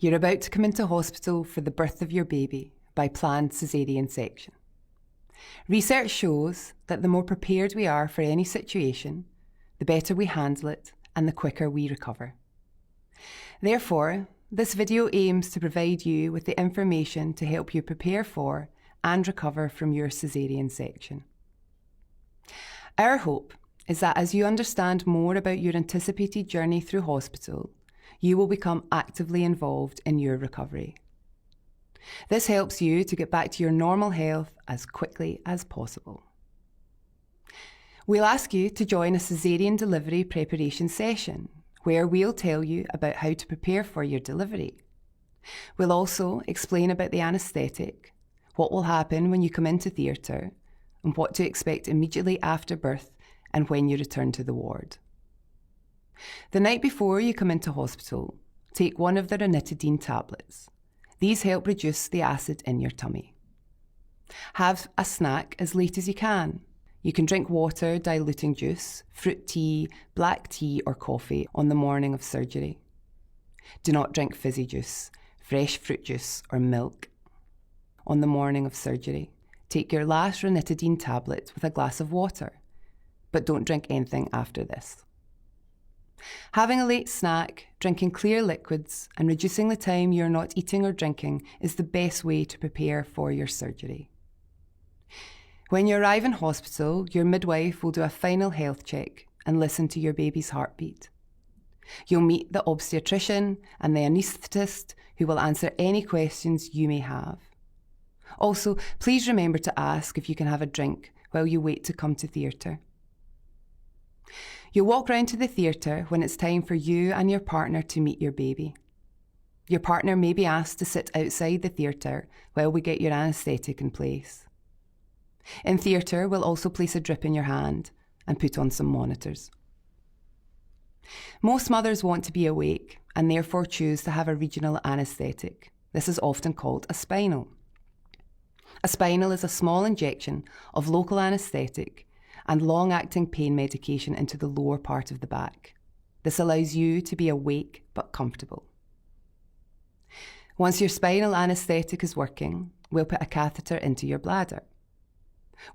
You're about to come into hospital for the birth of your baby by planned caesarean section. Research shows that the more prepared we are for any situation, the better we handle it and the quicker we recover. Therefore, this video aims to provide you with the information to help you prepare for and recover from your caesarean section. Our hope is that as you understand more about your anticipated journey through hospital, you will become actively involved in your recovery. This helps you to get back to your normal health as quickly as possible. We'll ask you to join a caesarean delivery preparation session where we'll tell you about how to prepare for your delivery. We'll also explain about the anaesthetic, what will happen when you come into theatre, and what to expect immediately after birth and when you return to the ward. The night before you come into hospital, take one of the ranitidine tablets. These help reduce the acid in your tummy. Have a snack as late as you can. You can drink water, diluting juice, fruit tea, black tea or coffee on the morning of surgery. Do not drink fizzy juice, fresh fruit juice or milk on the morning of surgery. Take your last ranitidine tablet with a glass of water, but don't drink anything after this. Having a late snack, drinking clear liquids and reducing the time you're not eating or drinking is the best way to prepare for your surgery. When you arrive in hospital, your midwife will do a final health check and listen to your baby's heartbeat. You'll meet the obstetrician and the anaesthetist who will answer any questions you may have. Also, please remember to ask if you can have a drink while you wait to come to theatre. You'll walk round to the theatre when it's time for you and your partner to meet your baby. Your partner may be asked to sit outside the theatre while we get your anaesthetic in place. In theatre, we'll also place a drip in your hand and put on some monitors. Most mothers want to be awake and therefore choose to have a regional anaesthetic. This is often called a spinal. A spinal is a small injection of local anaesthetic and long-acting pain medication into the lower part of the back. This allows you to be awake but comfortable. Once your spinal anaesthetic is working, we'll put a catheter into your bladder.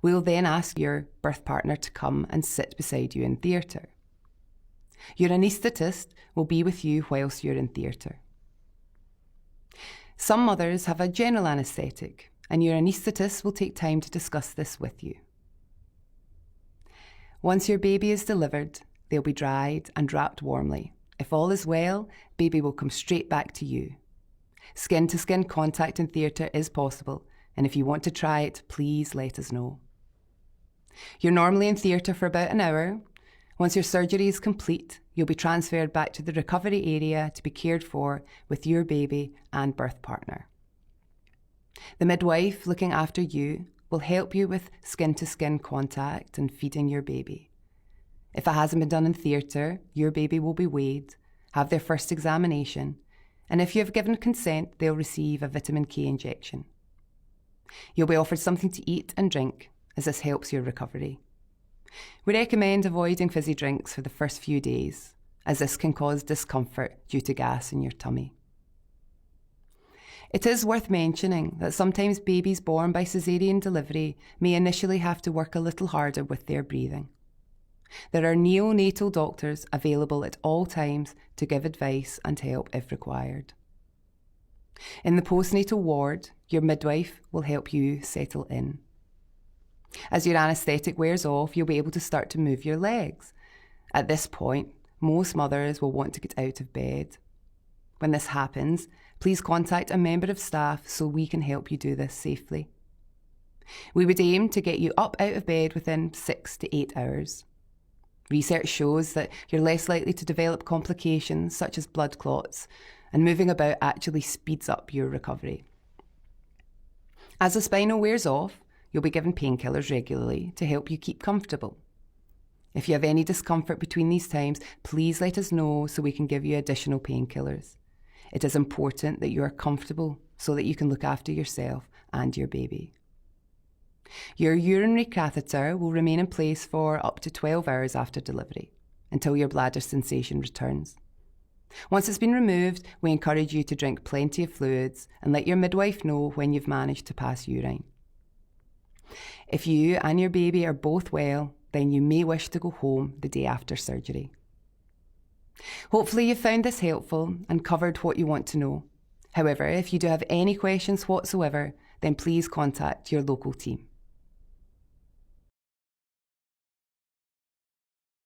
We'll then ask your birth partner to come and sit beside you in theatre. Your anaesthetist will be with you whilst you're in theatre. Some mothers have a general anaesthetic, and your anaesthetist will take time to discuss this with you. Once your baby is delivered, they'll be dried and wrapped warmly. If all is well, baby will come straight back to you. Skin-to-skin contact in theatre is possible, and if you want to try it, please let us know. You're normally in theatre for about an hour. Once your surgery is complete, you'll be transferred back to the recovery area to be cared for with your baby and birth partner. The midwife looking after you will help you with skin-to-skin contact and feeding your baby. If it hasn't been done in theatre, your baby will be weighed, have their first examination, and if you have given consent, they'll receive a vitamin K injection. You'll be offered something to eat and drink, as this helps your recovery. We recommend avoiding fizzy drinks for the first few days, as this can cause discomfort due to gas in your tummy. It is worth mentioning that sometimes babies born by caesarean delivery may initially have to work a little harder with their breathing. There are neonatal doctors available at all times to give advice and help if required. In the postnatal ward, your midwife will help you settle in. As your anaesthetic wears off, you'll be able to start to move your legs. At this point, most mothers will want to get out of bed. When this happens, please contact a member of staff so we can help you do this safely. We would aim to get you up out of bed within 6 to 8 hours. Research shows that you're less likely to develop complications such as blood clots, and moving about actually speeds up your recovery. As the spinal wears off, you'll be given painkillers regularly to help you keep comfortable. If you have any discomfort between these times, please let us know so we can give you additional painkillers. It is important that you are comfortable so that you can look after yourself and your baby. Your urinary catheter will remain in place for up to 12 hours after delivery, until your bladder sensation returns. Once it's been removed, we encourage you to drink plenty of fluids and let your midwife know when you've managed to pass urine. If you and your baby are both well, then you may wish to go home the day after surgery. Hopefully you found this helpful and covered what you want to know. However, if you do have any questions whatsoever, then please contact your local team.